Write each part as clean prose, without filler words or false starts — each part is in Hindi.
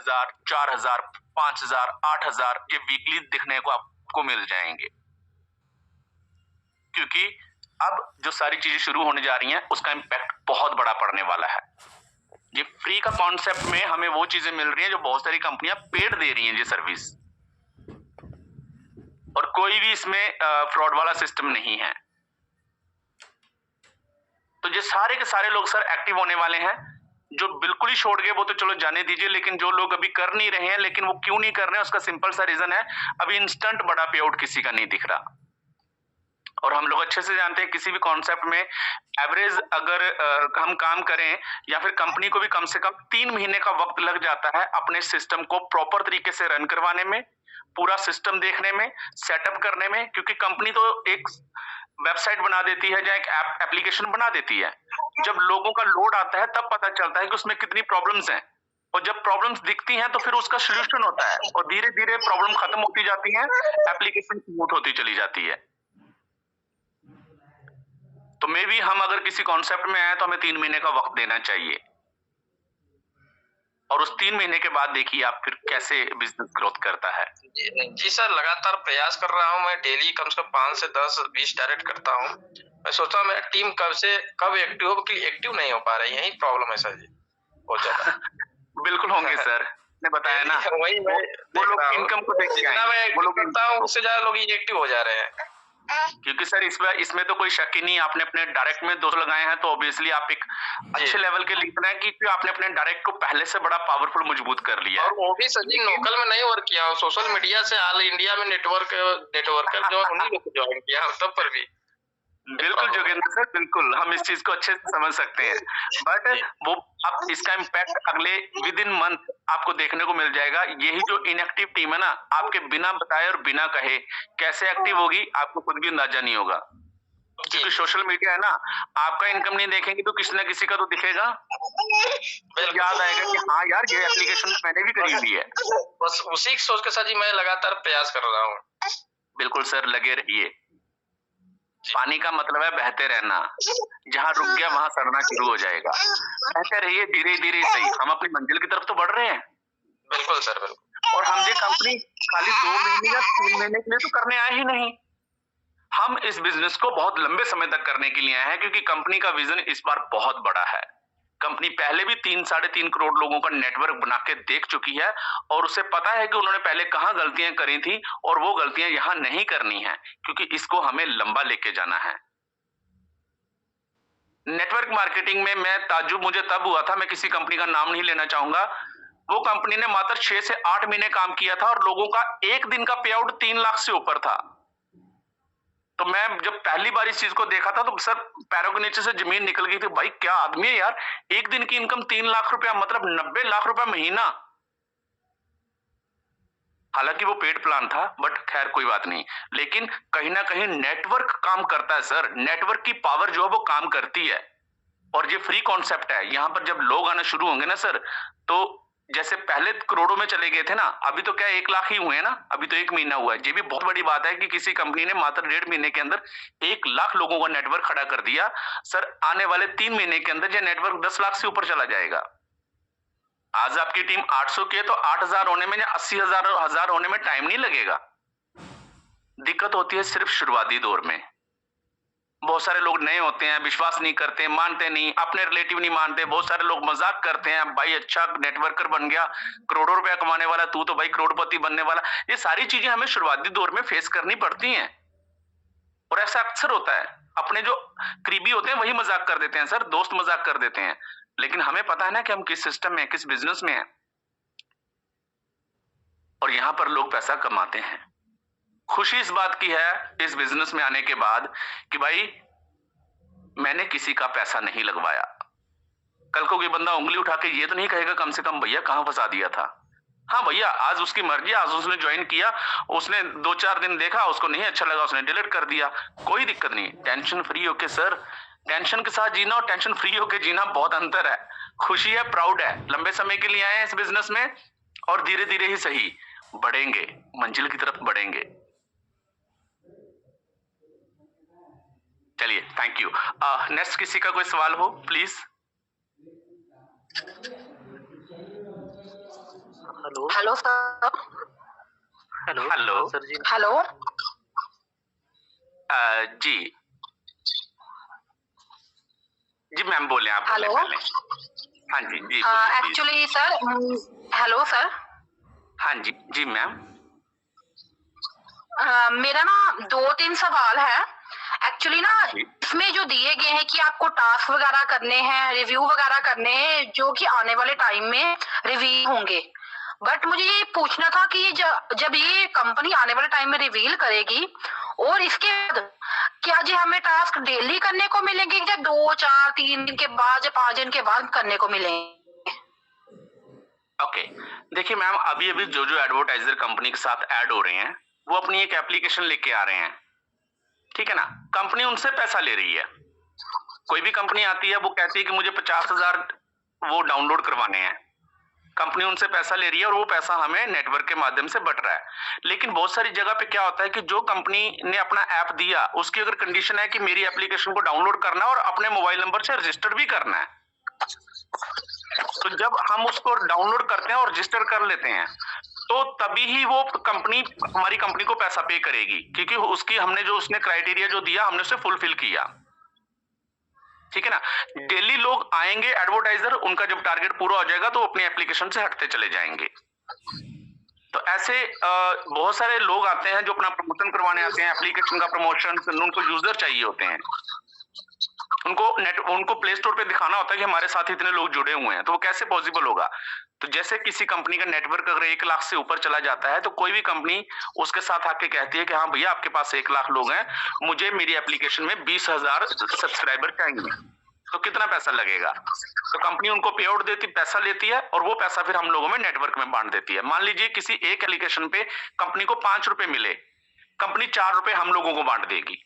1000, 4000, 5000, 8000 ये वीकली दिखने को आपको मिल जाएंगे, क्योंकि अब जो सारी चीजें शुरू होने जा रही हैं उसका इम्पैक्ट बहुत बड़ा पड़ने वाला है। ये फ्री का कॉन्सेप्ट में हमें वो चीजें मिल रही हैं जो बहुत सारी कंपनियां पेड दे रही हैं ये सर्विस, और कोई भी इसमें फ्रॉड वाला सिस्टम नहीं है। तो ये सारे के सारे लोग सर एक्टिव होने वाले हैं। जो बिल्कुल ही छोड़ गए वो तो चलो जाने दीजिए, लेकिन जो लोग अभी कर नहीं रहे हैं, लेकिन वो क्यों नहीं कर रहे हैं उसका सिंपल सा रीजन है, अभी इंस्टेंट बड़ा पे आउट किसी का नहीं दिख रहा। और हम लोग अच्छे से जानते हैं किसी भी कॉन्सेप्ट में एवरेज अगर हम काम करें या फिर कंपनी को भी कम से कम 3 महीने का वक्त लग जाता है अपने सिस्टम को प्रॉपर तरीके से रन करवाने में, पूरा सिस्टम देखने में, सेटअप करने में, क्योंकि कंपनी तो एक वेबसाइट बना देती है या एक एप्लीकेशन बना देती है। जब लोगों का लोड आता है तब पता चलता है कि उसमें कितनी प्रॉब्लम्स हैं, और जब प्रॉब्लम्स दिखती हैं तो फिर उसका सोल्यूशन होता है, और धीरे धीरे प्रॉब्लम खत्म होती जाती है, एप्लीकेशन स्मूथ होती चली जाती है। तो मे भी हम अगर किसी कॉन्सेप्ट में आए तो हमें 3 महीने का वक्त देना चाहिए, और उस 3 महीने के बाद देखिए आप फिर कैसे बिजनेस ग्रोथ करता है। जी सर, लगातार प्रयास कर रहा हूँ मैं, डेली कम से कम 5 से 10 20 डायरेक्ट करता हूँ। मैं सोचता हूँ मेरा टीम कब एक्टिव हो, कि एक्टिव नहीं हो पा रही, यही प्रॉब्लम है सर जी बहुत ज्यादा। बिल्कुल होंगे सर, ने बताया ना, वही मैं वो लोग इनकम को देख के जितना मैं वो लोग करता हूँ उससे ज्यादा लोग एक्टिव हो जा रहे हैं। क्योंकि सर इसमें तो कोई शक ही नहीं, आपने अपने डायरेक्ट में 200 लगाए हैं तो ऑब्वियसली आप एक अच्छे लेवल के लीडर हैं, क्योंकि आपने अपने डायरेक्ट को पहले से बड़ा पावरफुल मजबूत कर लिया। और वो भी सर जी लोकल में नहीं वर्क किया, सोशल मीडिया से ऑल इंडिया में नेटवर्कर जो उन्हीं लोग ज्वाइन किया तब पर भी। बिल्कुल जोगेंद्र सर, बिल्कुल हम इस चीज को अच्छे से समझ सकते हैं, बट वो अब इसका इम्पैक्ट अगले विद इन मंथ आपको देखने को मिल जाएगा। यही जो इनएक्टिव टीम है ना, आपके बिना बताए और बिना कहे कैसे एक्टिव होगी आपको खुद भी अंदाजा नहीं होगा, क्योंकि सोशल मीडिया है ना, आपका इनकम नहीं देखेंगे तो किसी ना किसी का तो दिखेगा, तो याद आएगा कि हाँ यार ये एप्लीकेशन मैंने भी करी हुई है। बस उसी सोच के साथ जी मैं लगातार प्रयास कर रहा हूँ। बिल्कुल सर, लगे रहिए। पानी का मतलब है बहते रहना, जहाँ रुक गया वहां सड़ना शुरू हो जाएगा। बहते रहिए, धीरे धीरे सही, हम अपनी मंजिल की तरफ तो बढ़ रहे हैं। बिल्कुल सर, बिल्कुल। और हम ये कंपनी खाली 2 महीने या 3 महीने के लिए तो करने आए ही नहीं, हम इस बिजनेस को बहुत लंबे समय तक करने के लिए आए हैं, क्योंकि कंपनी का विजन इस बार बहुत बड़ा है। कंपनी पहले भी 3-3.5 करोड़ लोगों का नेटवर्क बना के देख चुकी है, और उसे पता है कि उन्होंने पहले कहां गलतियां करी थी, और वो गलतियां यहां नहीं करनी है, क्योंकि इसको हमें लंबा लेके जाना है। नेटवर्क मार्केटिंग में मैं ताज्जुब मुझे तब हुआ था, मैं किसी कंपनी का नाम नहीं लेना चाहूंगा, वो कंपनी ने मात्र 6 से 8 महीने काम किया था और लोगों का एक दिन का पे आउट 3 लाख से ऊपर था। तो मैं जब पहली बार इस चीज को देखा था तो सर पैरों के नीचे से जमीन निकल गई थी, भाई क्या आदमी है यार, एक दिन की इनकम 3 लाख रुपया, मतलब 90 लाख रुपया महीना। हालांकि वो पेड प्लान था, बट खैर कोई बात नहीं, लेकिन कहीं ना कहीं नेटवर्क काम करता है सर, नेटवर्क की पावर जो है वो काम करती है, और ये फ्री कॉन्सेप्ट है। यहाँ पर जब लोग आना शुरू होंगे ना सर, तो जैसे पहले करोड़ों में चले गए थे ना, अभी तो क्या 1 लाख ही हुए हैं ना, अभी तो 1 महीना हुआ है। ये भी बहुत बड़ी बात है कि किसी कंपनी ने मात्र 1.5 महीने के अंदर 1 लाख लोगों का नेटवर्क खड़ा कर दिया। सर आने वाले 3 महीने के अंदर ये नेटवर्क 10 लाख से ऊपर चला जाएगा। आज आपकी टीम 800 की है तो 8,000 होने में या 80,000 होने में टाइम नहीं लगेगा। दिक्कत होती है सिर्फ शुरुआती दौर में। बहुत सारे लोग नए होते हैं, विश्वास नहीं करते, मानते नहीं, अपने रिलेटिव नहीं मानते, बहुत सारे लोग मजाक करते हैं, भाई अच्छा नेटवर्कर बन गया, करोड़ों रुपया कमाने वाला, तू तो भाई करोड़पति बनने वाला। ये सारी चीजें हमें शुरुआती दौर में फेस करनी पड़ती हैं, और ऐसा अक्सर होता है। अपने जो करीबी होते हैं वही मजाक कर देते हैं सर, दोस्त मजाक कर देते हैं, लेकिन हमें पता है ना कि हम किस सिस्टम में, किस बिजनेस में हैं, और यहां पर लोग पैसा कमाते हैं। खुशी इस बात की है इस बिजनेस में आने के बाद कि भाई मैंने किसी का पैसा नहीं लगवाया। कल को कोई बंदा उंगली उठा के ये तो नहीं कहेगा कम से कम भैया कहां फंसा दिया था। हाँ भैया आज उसकी मर्जी, आज उसने ज्वाइन किया, उसने 2-4 दिन देखा, उसको नहीं अच्छा लगा, उसने डिलीट कर दिया, कोई दिक्कत नहीं। टेंशन फ्री होके सर, टेंशन के साथ जीना और टेंशन फ्री होके जीना बहुत अंतर है। खुशी है, प्राउड है, लंबे समय के लिए आए हैं इस बिजनेस में, और धीरे धीरे ही सही बढ़ेंगे, मंजिल की तरफ बढ़ेंगे। चलिए थैंक यू। नेक्स्ट किसी का कोई सवाल हो please. Hello hello sir. Hello hello. हाँ, सर जी हेलो। जी जी मैम बोले, आप बोले हेलो। पहले। हाँ जी जी बोलिए please. Actually sir, hello sir. हाँ जी जी मैम। मेरा ना 2-3 सवाल है एक्चुअली ना। हाँ जी। इसमें जो दिए गए हैं कि आपको टास्क वगैरह करने हैं, रिव्यू वगैरह करने हैं, जो कि आने वाले टाइम में रिवील होंगे। बट मुझे ये पूछना था कि जब ये कंपनी आने वाले टाइम में रिवील करेगी, और इसके बाद क्या जी हमें टास्क डेली करने को मिलेंगे या 2-4-3 दिन के बाद या 5 दिन के बाद करने को मिलेंगे? ओके, देखिए मैम, अभी अभी जो जो एडवर्टाइजर कंपनी के साथ ऐड हो रहे हैं वो अपनी एक एप्लीकेशन लेके आ रहे हैं, ठीक है ना। कंपनी उनसे पैसा ले रही है। कोई भी कंपनी आती है, वो कहती है कि मुझे 50,000 वो डाउनलोड करवाने हैं। कंपनी उनसे पैसा ले रही है और वो पैसा हमें नेटवर्क के माध्यम से बट रहा है। लेकिन बहुत सारी जगह पे क्या होता है कि जो कंपनी ने अपना ऐप दिया, उसकी अगर कंडीशन है कि मेरी एप्लीकेशन को डाउनलोड करना है और अपने मोबाइल नंबर से रजिस्टर भी करना है, तो जब हम उसको डाउनलोड करते हैं और रजिस्टर कर लेते हैं, तो तभी ही वो कंपनी हमारी कंपनी को पैसा पे करेगी, क्योंकि उसकी हमने जो उसने क्राइटेरिया जो दिया हमने उसे फुलफिल किया, ठीक है ना। डेली लोग आएंगे एडवर्टाइजर, उनका जब टारगेट पूरा हो जाएगा तो अपनी एप्लीकेशन से हटते चले जाएंगे। तो ऐसे बहुत सारे लोग आते हैं जो अपना प्रमोशन करवाने आते हैं, एप्लीकेशन का प्रमोशन, उनको यूजर चाहिए होते हैं, उनको प्ले स्टोर पे दिखाना होता है कि हमारे साथ इतने लोग जुड़े हुए हैं। तो वो कैसे पॉसिबल होगा? तो जैसे किसी कंपनी का नेटवर्क अगर 1 लाख से ऊपर चला जाता है, तो कोई भी कंपनी उसके साथ आके कहती है कि हाँ भैया आपके पास 1 लाख लोग हैं, मुझे मेरी एप्लीकेशन में 20,000 सब्सक्राइबर चाहिए, तो कितना पैसा लगेगा? तो कंपनी उनको पे आउट देती, पैसा लेती है और वो पैसा फिर हम लोगों में नेटवर्क में बांट देती है। मान लीजिए किसी एक एप्लीकेशन पे कंपनी को 5 रुपए मिले, कंपनी 4 रुपए हम लोगों को बांट देगी।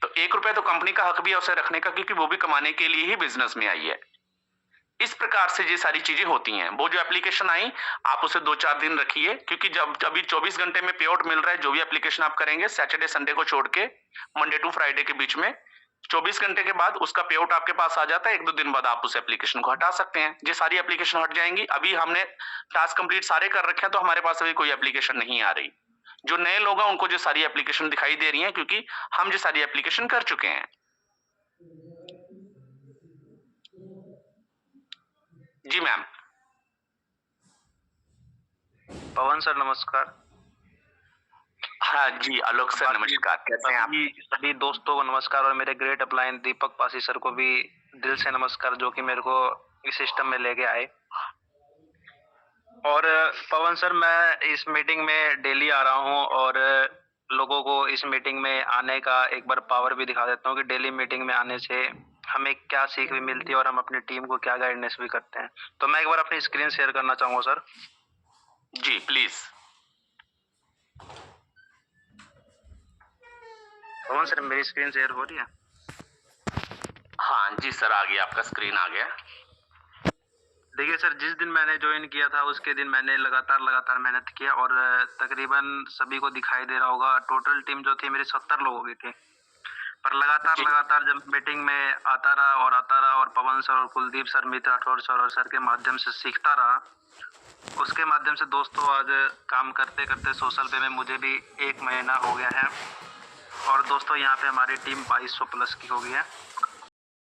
तो 1 रुपए तो कंपनी का हक भी है उसे रखने का, क्योंकि वो भी कमाने के लिए ही बिजनेस में आई है। इस प्रकार से ये सारी चीजें होती हैं। वो जो एप्लीकेशन आई, आप उसे 2-4 दिन रखिए, क्योंकि जब अभी 24 घंटे में पे आउट मिल रहा है। जो भी एप्लीकेशन आप करेंगे सैटरडे संडे को छोड़ के, मंडे टू फ्राइडे के बीच में 24 घंटे के बाद उसका पे आउट आपके पास आ जाता है। 1-2 दिन बाद आप उस एप्लीकेशन को हटा सकते हैं। ये सारी एप्लीकेशन हट जाएंगी। अभी हमने टास्क कंप्लीट सारे कर रखे हैं, तो हमारे पास अभी कोई एप्लीकेशन नहीं आ रही। जो नए लोग हैं उनको जो सारी एप्लीकेशन दिखाई दे रही हैं, क्योंकि हम जो सारी एप्लीकेशन कर चुके हैं। जी मैम। पवन सर नमस्कार। हाँ जी आलोक सर नमस्कार, कैसे हैं आप? सभी दोस्तों को नमस्कार और मेरे ग्रेट अपलाइन दीपक पासी सर को भी दिल से नमस्कार, जो कि मेरे को इस सिस्टम में लेके आए। और पवन सर, मैं इस मीटिंग में डेली आ रहा हूँ और लोगों को इस मीटिंग में आने का एक बार पावर भी दिखा देता हूँ कि डेली मीटिंग में आने से हमें क्या सीख भी मिलती है और हम अपनी टीम को क्या गाइडेंस भी करते हैं। तो मैं एक बार अपनी स्क्रीन शेयर करना चाहूँगा सर। जी प्लीज। पवन सर, मेरी स्क्रीन शेयर हो रही है? हाँ जी सर, आ गया, आपका स्क्रीन आ गया। देखिए सर, जिस दिन मैंने ज्वाइन किया था उसके दिन मैंने लगातार मेहनत किया और तकरीबन सभी को दिखाई दे रहा होगा, टोटल टीम जो थी मेरी 70 लोगों की थी। पर लगातार जब मीटिंग में आता रहा और पवन सर और कुलदीप सर, मित्र राठौर सर और सर के माध्यम से सीखता रहा, उसके माध्यम से दोस्तों आज काम करते करते सोशल पे में मुझे भी 1 महीना हो गया है। और दोस्तों यहाँ पे हमारी टीम 2200 प्लस की हो गई है।